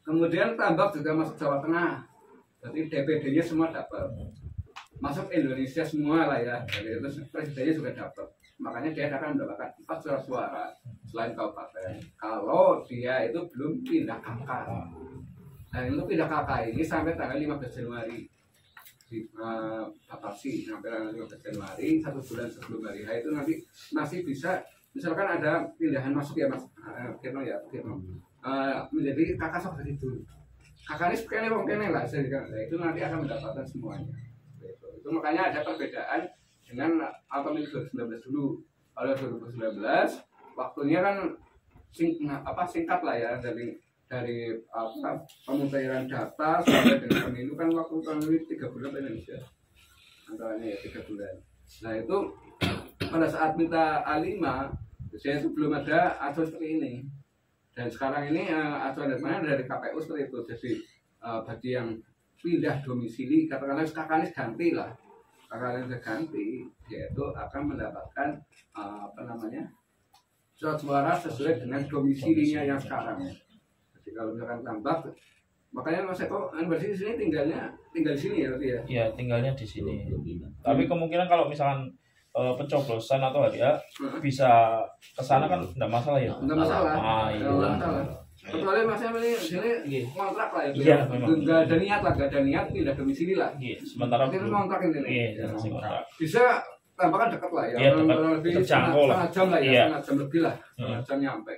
Kemudian Tambak juga masuk Jawa Tengah, berarti DPD-nya semua dapat, masuk Indonesia semua lah ya, jadi itu presidennya juga dapat. Makanya dia akan mendapatkan 4 surat suara selain kabupaten. Kalau dia itu belum pindah kakak, nah untuk pindah kakak ini sampai tanggal 15 Januari. Batasi sampai tanggal 15 Januari, 1 bulan sebelum hari H itu nanti masih bisa, misalkan ada pilihan masuk ya Mas Kirno ya, menjadi kakak Sokaraja Kidul. Kakak ini sebenarnya mungkin lah, itu nanti akan mendapatkan semuanya. Itu makanya ada perbedaan dengan pemilu 2019 dulu. Kalau 2019 waktunya kan singkat lah ya, dari pemutahiran data sampai dengan pemilu kan waktu pemilu 3 bulan Indonesia, antaranya ya 3 bulan. Nah itu pada saat minta A5 saya itu belum ada acuan seperti ini, dan sekarang ini acuan dari mana, dari KPU seperti itu. Jadi bagi yang pindah domisili, katakanlah kakaknya ganti lah, kakaknya ganti, yaitu akan mendapatkan surat suara sesuai dengan domisilinya yang sekarang. Jadi kalau misalkan tambah, makanya Mas Eko berarti di sini tinggal di sini ya berarti ya? Iya, tinggalnya di sini. Tapi kemungkinan kalau misalkan pencoblosan atau hadiah bisa ke sana kan enggak masalah ya? Enggak masalah. Iya. Enggak masalah. Kecuali Mas Eko ini sini kontrak lah ya. Iya, memang. Enggak ada niat pindah domisili lah. Iya, sementara Ini kontrak ini nih. Iya, masih kontrak. Bisa tambah kan dekat lah ya. Iya, dekat. Lebih Terjangkau lah. setengah jam lah ya, Iya. setengah jam lebih lah. Setengah jam nyampe.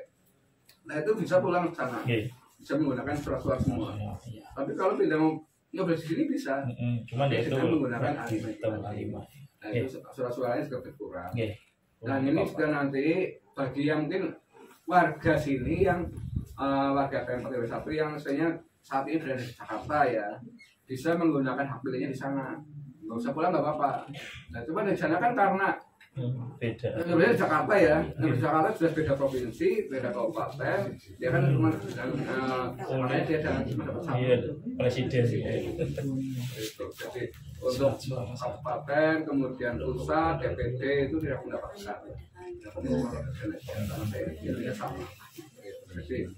Nah itu bisa pulang ke sana. Iya. Bisa menggunakan surat-surat semua. Iya. Tapi kalau pindah mau nyoba di sini bisa. Cuman dia itu Kita menggunakan A5. A5. Nah itu surat-suratnya juga berkurang. Iya. Dan ini juga nanti bagi yang mungkin warga sini yang warga Pemkot RW 1 yang misalnya saat ini berada di Jakarta ya, bisa menggunakan hak pilihnya di sana. Nggak usah pulang nggak apa-apa. Nah cuma di sana kan karena beda. sebenarnya di Jakarta ya, di Jakarta sudah beda provinsi, beda kabupaten, dia kan cuma makanya dia cuma dapat satu. Iya, presiden. Gitu. Jadi untuk kabupaten, kemudian pusat, DPD itu tidak mendapatkan. Karena sama. Jadi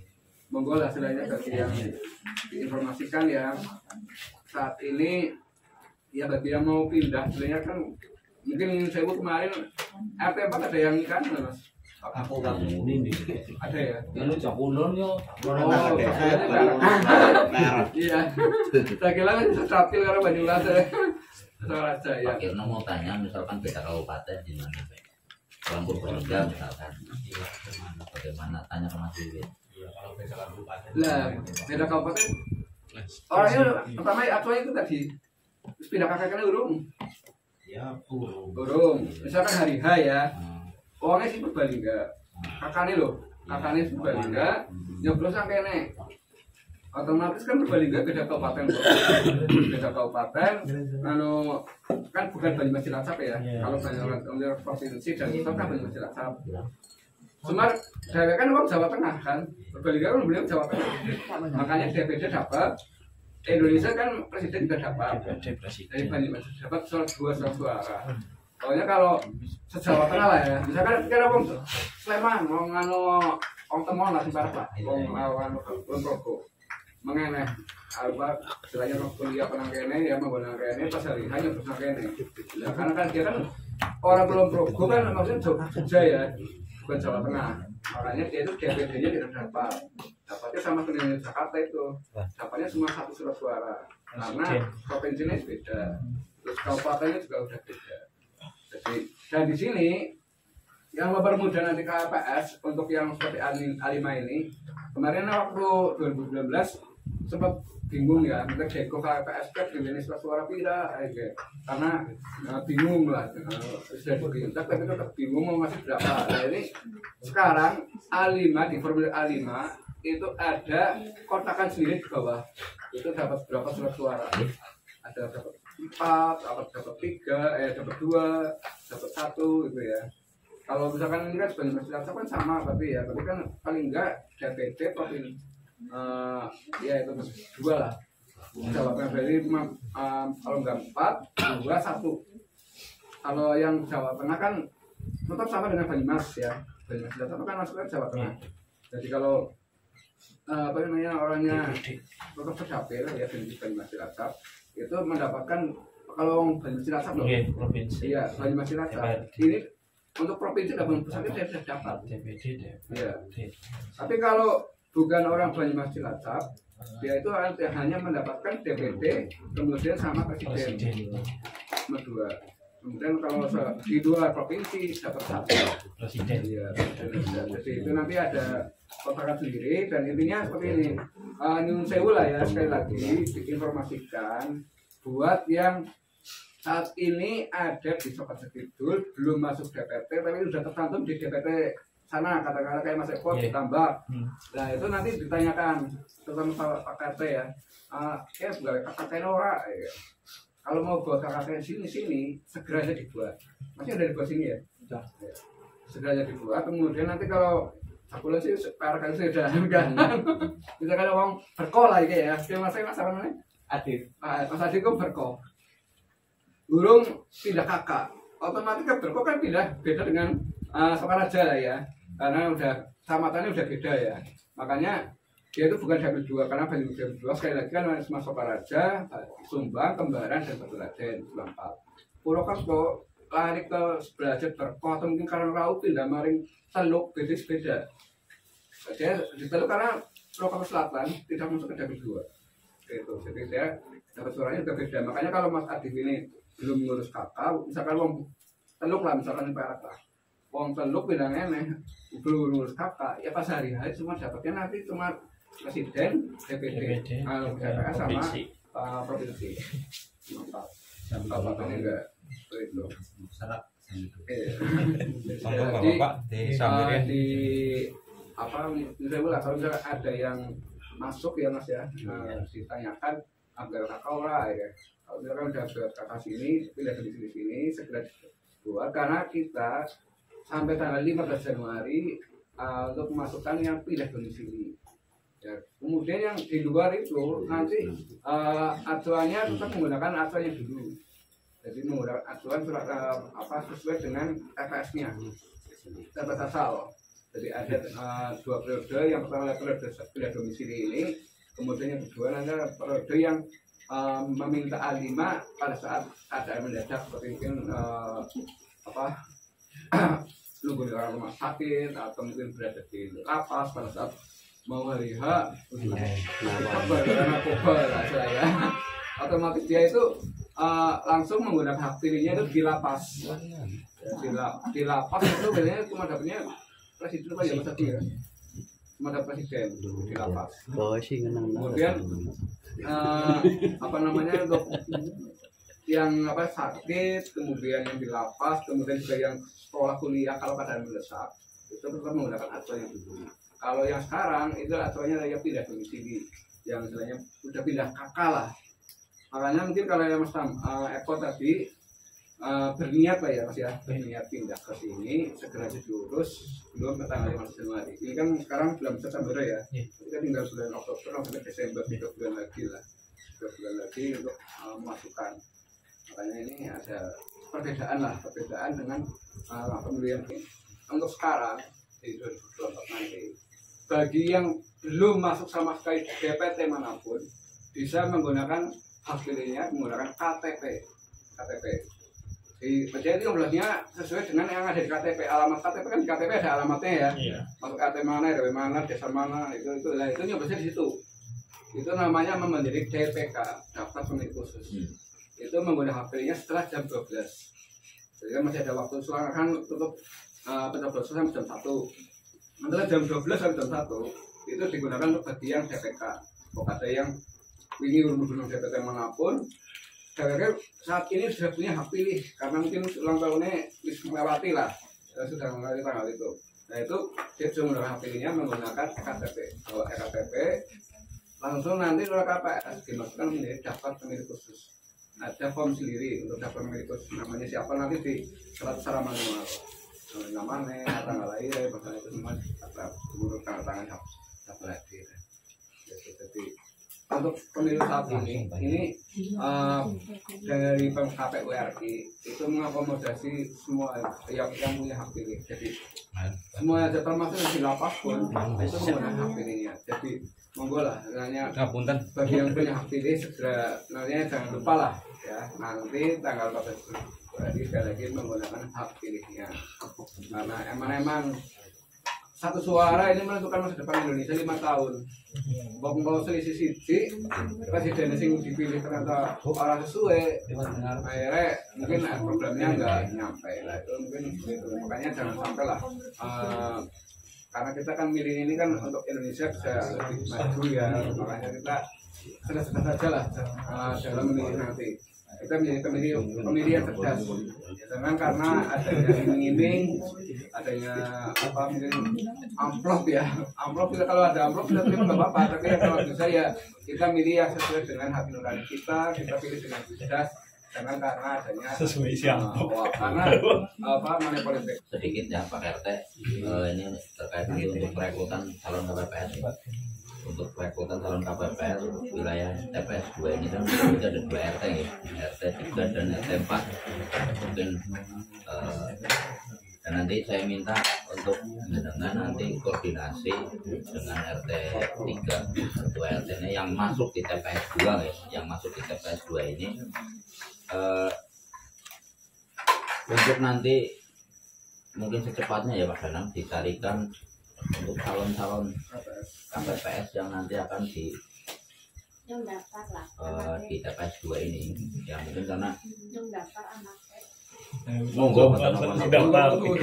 monggo lah istilahnya bagi yang diinformasikan ya saat ini ya bagi yang mau pindah istilahnya kan mungkin saya kemarin RT 4 ada yang kan Mas? Aku ini Ada ya? ini cakulon yo. Iya. Saya kira kan Capil karena Banyumas aja ya. Pak Kirno mau tanya misalkan beda kabupaten di mana? Orang Purbalingga misalkan. Bagaimana? Tanya ke Mas Wiwit. Lah, beda kabupaten. Orangnya pertama aturannya itu tadi pindah kakaknya urung. Ya, Urung. Misalkan hari H ya. Orangnya sih Purbalingga. Kakaknya loh. Kakaknya Purbalingga. Nyoblos sang kene. Otomatis kan Purbalingga beda kabupaten. Beda kabupaten. Anu kan bukan Banyumas Cilacap ya. Kalau Banyumas provinsi dan itu kan Banyumas Cilacap. Cuma saya kan orang Jawa Tengah kan, Purbalingga kan beliau Jawa Tengah, makanya DPD dapat, Indonesia kan presiden juga dapat, dari Banyumas dapat dua suara. Pokoknya kalau se-Jawa Tengah lah ya, misalkan kita orang Sleman, mau ngano, orang Temon lah di barat lah, orang Progo, mengenai, apa, istilahnya kuliah penang kene, ya menggunakan kene, pas hari hanya penang kene, karena kan dia kan orang belum Progo kan maksudnya Jogja ya. Bukan Jawa Tengah, makanya dia itu DPD-nya tidak dapat, dapatnya sama dengan Jakarta itu, dapatnya cuma satu surat suara, karena provinsinya beda, terus kabupatennya juga udah beda. Jadi dan di sini yang mempermudah nanti KPS untuk yang seperti A5 ini, kemarin waktu 2019 sempat bingung ya, kita deko KPS ini suara pira, karena bingung lah, sudah diminta tapi tetap bingung mau ngasih berapa. Nah ini sekarang A5 di formulir A5 itu ada kotakan sendiri di bawah, itu dapat berapa surat suara, ada dapat 4, dapat 3, dapat 2, dapat 1 gitu ya. Kalau misalkan ini kan sebenarnya masih kan sama tapi ya, tapi kan paling enggak DPD provinsi ya itu 2 lah. Jawa Tengah dari kalau enggak 4, 2, 1. Kalau yang Jawa Tengah kan tetap sama dengan Banyumas ya. Banyumas Cilacap kan masuknya Jawa Tengah. Jadi kalau apa namanya orangnya tetap terdapil ya di Banyumas Cilacap itu mendapatkan kalau Banyumas Cilacap loh. Provinsi. Iya, Banyumas Cilacap. Ini untuk provinsi dan pusat itu sudah dapat. DPD. Iya. Tapi kalau bukan orang Banyumas Cilacap, dia itu hanya mendapatkan DPD kemudian sama presiden. Kedua. Kemudian kalau di 2 provinsi dapat 1 presiden. Iya. Jadi itu nanti ada kotakan sendiri dan intinya seperti ini. Nyun sewu lah ya sekali lagi diinformasikan buat yang saat ini ada di Sobat Sekidul belum masuk DPT tapi sudah tercantum di DPT sana katakanlah kayak Mas Eko ditambah. Nah itu nanti ditanyakan terutama Pak KT ya. Ya bukan KT Nora. Ya. Kalau mau buat KT sini segera aja dibuat. Masih ada dibuat sini ya. Segera aja dibuat. Kemudian nanti kalau aku sih para kali sudah kan. Misalkan orang berkolah ya. Dia masih masalahnya Adif. Mas Adif kan berkok. Burung pindah kakak. Otomatis kan berkok kan pindah beda dengan Sokaraja lah ya. Karena udah kecamatannya udah beda ya. Makanya dia itu bukan Dapil 2 karena Dapil 2 sekali lagi kan Mas Sokaraja, Sumbang, Kembaran dan Baturadèn Sulampal. Purwokerto lari ke belajar berkok atau mungkin karena Rau pindah maring Teluk beda. Saya di Teluk karena Purwokerto Selatan tidak masuk ke Dapil 2. Gitu. Jadi saya dapat suaranya juga beda. Makanya kalau Mas Adif ini belum ngurus kakak, misalkan wong Teluk lah, misalkan Perak lah. Wong Teluk bilangnya belum ngurus kakak, ya pas hari-hari cuma dapatnya nanti cuma presiden, DPD, DPS sama provinsi. Mantap. Bapak ini enggak itu. Serak. Jadi di apa misalnya kalau misalnya ada yang masuk ya Mas ya, ditanyakan agar kakak ora ya. Kalau misalkan udah buat kakak sini, pilih di sini segera keluar karena kita sampai tanggal 15 Januari untuk memasukkan yang pindah domisili. Ya, kemudian yang di luar itu nanti acuannya tetap menggunakan acuan yang dulu. Jadi menggunakan acuan surat sesuai dengan TPS-nya, TPS asal. Jadi ada 2 periode, yang pertama periode pindah domisili ini, kemudian yang kedua adalah periode yang meminta A5 pada saat ada mendadak seperti mungkin nunggu di orang rumah sakit atau mungkin berada di lapas pada saat mau hari H narkoba lah saya otomatis dia itu langsung menggunakan hak pilihnya itu di lapas di lapas itu biasanya cuma dapatnya presiden apa ya Mas Adi ya cuma dapat presiden di lapas kemudian untuk yang sakit, kemudian yang di lapas, kemudian juga yang sekolah kuliah kalau keadaan mendesak itu tetap menggunakan acuan yang dulu. Kalau yang sekarang itu acuannya yang pindah domisili, yang istilahnya udah pindah kakak lah. Makanya mungkin kalau yang Mas Eko tadi berniat lah ya Mas ya, berniat pindah ke sini segera diurus belum tanggal 15 Januari. Ini kan sekarang bulan September ya, kita tinggal bulan Oktober, November, Desember 3 bulan lagi lah, 3 bulan lagi untuk memasukkan. Makanya ini ada perbedaan dengan pemilihan untuk sekarang di 2024 nanti. Bagi yang belum masuk sama sekali DPT manapun bisa menggunakan hak pilihnya menggunakan KTP. Jadi jumlahnya sesuai dengan yang ada di KTP. Alamat KTP kan di KTP ada alamatnya ya. Masuk KTP mana, RW mana, desa mana, itu lah itu nyobosnya di situ. Itu namanya menjadi DPK, daftar pemilih khusus. Itu menggunakan hak pilihnya setelah jam 12. Jadi kan masih ada waktu soalnya kan tutup pencoblosan sampai jam 1. Antara jam 12 sampai jam 1 itu digunakan untuk bagi yang DPK. Kalau ada yang ingin belum DPK manapun, DPK saat ini sudah punya hak pilih karena mungkin ulang tahunnya melewati lah, sudah melewati tanggal itu. Nah itu dia sudah menggunakan hak pilihnya menggunakan EKTP. Kalau EKTP langsung nanti oleh KPS dimasukkan menjadi daftar pemilih khusus. Ada form sendiri untuk daftar pemilih khusus, namanya siapa nanti di secara manual, namanya, tanggal lahir, bahkan itu semua menurut tanda tangan daftar lahir. Jadi untuk pemilu saat ini dari KPU RI itu mengakomodasi semua yang punya hak pilih. Jadi semua aja termasuk di lapas pun itu menggunakan hak pilihnya. Jadi monggo lah, bagi yang punya hak pilih segera, nantinya jangan lupa lah ya, nanti tanggal 14 berarti sekali lagi menggunakan hak pilihnya. Karena emang satu suara ini menentukan masa depan Indonesia 5 tahun. Mau selisih siji, presiden yang dipilih ternyata orang sesuai, akhirnya mungkin problemnya nggak nyampe lah. Itu mungkin gitu. Makanya jangan sampai lah. Karena kita kan milih ini kan untuk Indonesia bisa lebih maju ya, makanya kita sedang saja lah dalam memilih nanti. Kita menjadi pemilih yang cerdas. Jangan karena adanya iming-iming, adanya mungkin amplop ya. Amplop kalau ada amplop kita terima nggak apa-apa. Tapi kalau bisa ya kita milih yang sesuai dengan hati nurani kita pilih dengan cerdas. Jangan karena adanya sesuai isi amplop. Karena money politik. Sedikit ya Pak RT, ini terkait untuk perekrutan calon KPPS. untuk perekrutan calon KPPS wilayah TPS 2 ini kan itu ada 2 RT ya, RT 3 dan RT 4 mungkin dan nanti saya minta untuk dengan nanti koordinasi dengan RT 3 2 RT ini yang masuk di TPS 2 ya, yang masuk di TPS 2 ini untuk nanti mungkin secepatnya ya Pak Danang dicarikan untuk calon-calon KPPS yang nanti akan yang daftar lah di TPS 2 ini ya mungkin karena yang daftar anak monggo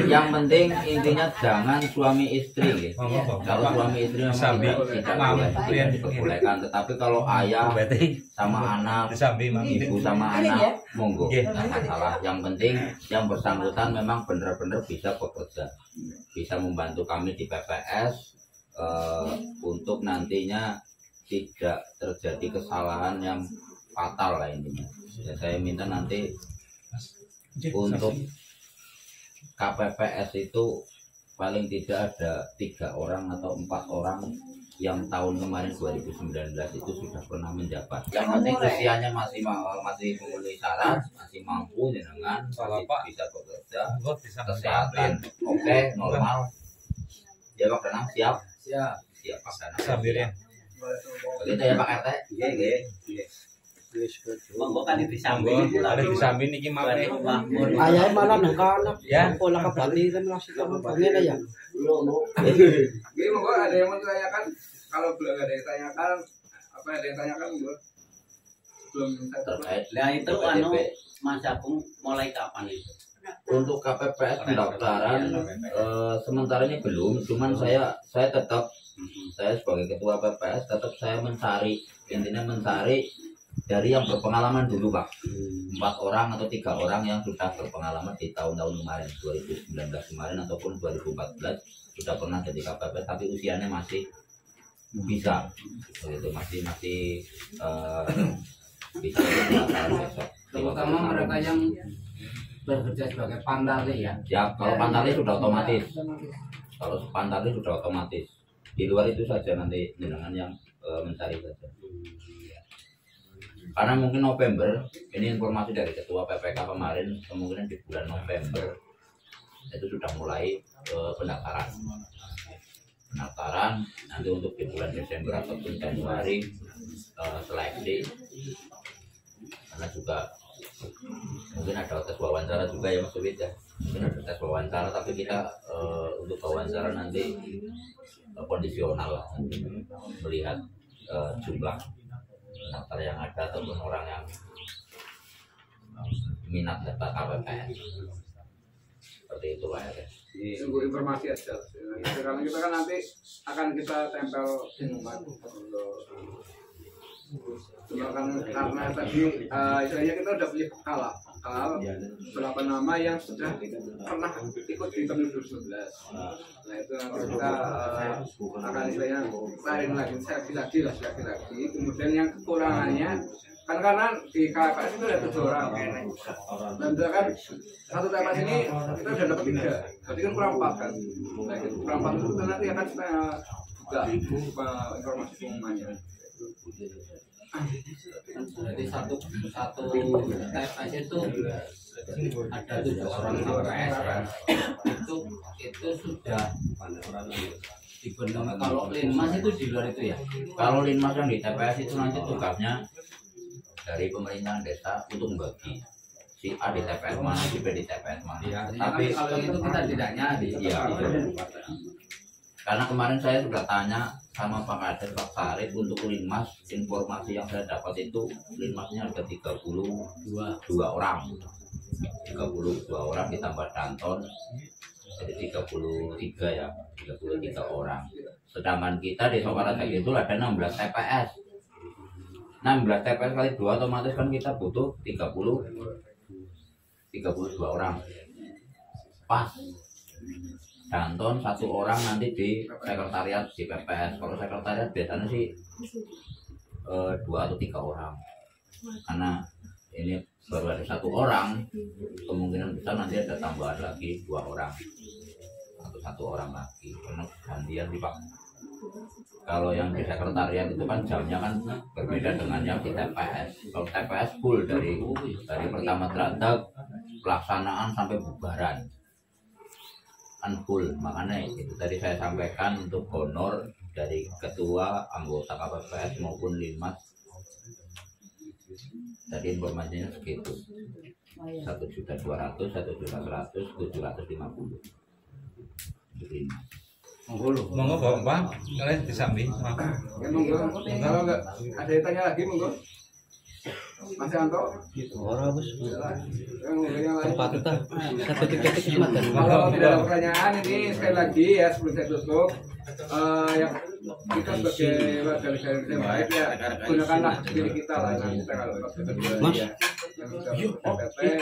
yang penting intinya jangan suami istri ya. Kalau suami istri memang tidak diperbolehkan, tetapi kalau ayah sama anak, ibu sama anak monggo nggak masalah. Yang penting yang bersangkutan memang benar-benar bisa bekerja, bisa membantu kami di PPS untuk nantinya tidak terjadi kesalahan yang fatal lah intinya. Ya, saya minta nanti untuk KPPS itu paling tidak ada 3 orang atau 4 orang yang tahun kemarin 2019 itu sudah pernah menjabat. Yang penting usianya masih memenuhi syarat, masih mampu dengan masih bisa bekerja, kesehatan oke, normal. Ya Pak Danang siap? Siap Pak Danang. Begitu ya Pak RT? Iya. Monggo kan disambi. Ada disambi niki mangke. Ayah malah nangkana. Ya. Pola kabati kan masih kamu pengen ya. Gini monggo ada yang mau ditanyakan? Kalau belum ada yang tanyakan, apa ada yang tanyakan monggo? Belum Terkait Nah itu Mas Agung mulai kapan itu? untuk KPPS pendaftaran sementara ini belum, cuman saya tetap saya sebagai ketua PPS tetap saya mencari, intinya mencari dari yang berpengalaman dulu Pak, 4 orang atau 3 orang yang sudah berpengalaman di tahun-tahun kemarin 2019 kemarin ataupun 2014 sudah pernah jadi KPPS tapi usianya masih bisa begitu, masih bisa besok. Terutama mereka yang bekerja sebagai pantali ya. Ya kalau pantali sudah otomatis, kalau pantali sudah otomatis. Di luar itu saja nanti jenengan yang mencari saja. Karena mungkin November, ini informasi dari Ketua PPK kemarin, kemungkinan di bulan November itu sudah mulai pendaftaran nanti untuk di bulan Desember ataupun Januari seleksi, karena juga mungkin ada tes wawancara juga ya Mas Wid ya, mungkin ada tes wawancara tapi kita untuk wawancara nanti kondisional lah, melihat jumlah daftar yang ada ataupun orang yang minat daftar KPPS seperti itu Pak ya. Tunggu informasi aja. Karena kita kan nanti akan kita tempel pengumuman karena tadi istilahnya kita udah punya bekal berapa nama yang sudah pernah ikut di pemilu 2019. Nah itu nanti kita akan istilahnya lain lagi, seleksi lagi. Kemudian yang kekurangannya kan karena di KPPS itu ada 7 orang dan kan satu TPS ini kita sudah dapat 3, berarti kan kurang 4 kan. Nah itu kurang 4 itu nanti akan kita buka informasi pengumumannya. Jadi satu TPS itu ada 7 orang KPS kan. Itu sudah dibentuk. Kalau Linmas itu di luar itu ya. Kalau Linmas yang di TPS itu nanti tugasnya dari pemerintahan desa untuk membagi si A di TPS mana, si B di TPS mana. Ya, tapi kalau itu kita tidak nyari. Iya. Karena kemarin saya sudah tanya sama Pak Kades, Pak Sarif untuk Linmas, informasi yang saya dapat itu Linmasnya ada 32 orang. 32 orang ditambah Danton, jadi 33 ya, 33 orang. Sedangkan kita di Sokaraja itu ada 16 TPS. 16 TPS kali 2 otomatis kan kita butuh 32 orang. Pas. Danton 1 orang nanti di sekretariat di PPS. Kalau sekretariat biasanya sih 2 atau 3 orang. Karena ini baru ada 1 orang, kemungkinan besar nanti ada tambahan lagi 2 orang atau 1 orang lagi karena gantian di Pak. Kalau yang di sekretariat itu kan jamnya kan berbeda dengan yang di TPS. Kalau TPS full dari pertama terada pelaksanaan sampai bubaran kan full. Makanya itu tadi saya sampaikan untuk honor dari ketua, anggota KPPS maupun Linmas. Tadi informasinya segitu. 1.200.000, 1.100.000, 750. Monggo Bapak, kalian disambi. Ya, monggo. Kalau enggak ada yang tanya lagi monggo. Mas Yanto. Orang bos. Yang lain. Tempat kita. Satu tiket kesempatan. Kalau tidak ada pertanyaan ini sekali lagi ya sebelum saya tutup, yang kita sebagai warga negara yang baik ya gunakanlah diri kita lah nanti kita kalau Mas. KTP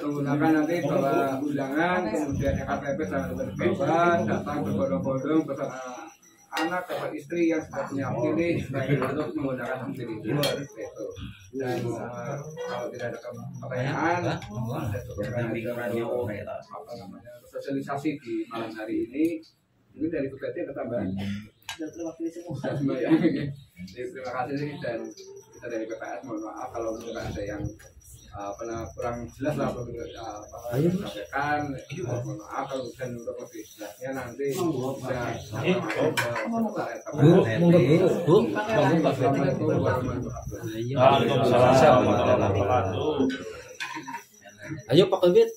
menggunakan nanti bawa undangan kemudian KTP sama bawah datang berbondong-bondong bersama anak atau istri yang sudah punya hak pilih untuk menggunakan hak pilih itu. Dan kalau tidak ada pertanyaan, sosialisasi di malam hari ini dari BPT ketambahan. Terima kasih sih dan kita dari PPS mohon maaf kalau misalkan ada yang kurang jelas lah perlu sampaikan. Mohon maaf kalau dan untuk lebih jelasnya nanti Waalaikumsalam warahmatullahi wabarakatuh. Ayo Pak Kabit.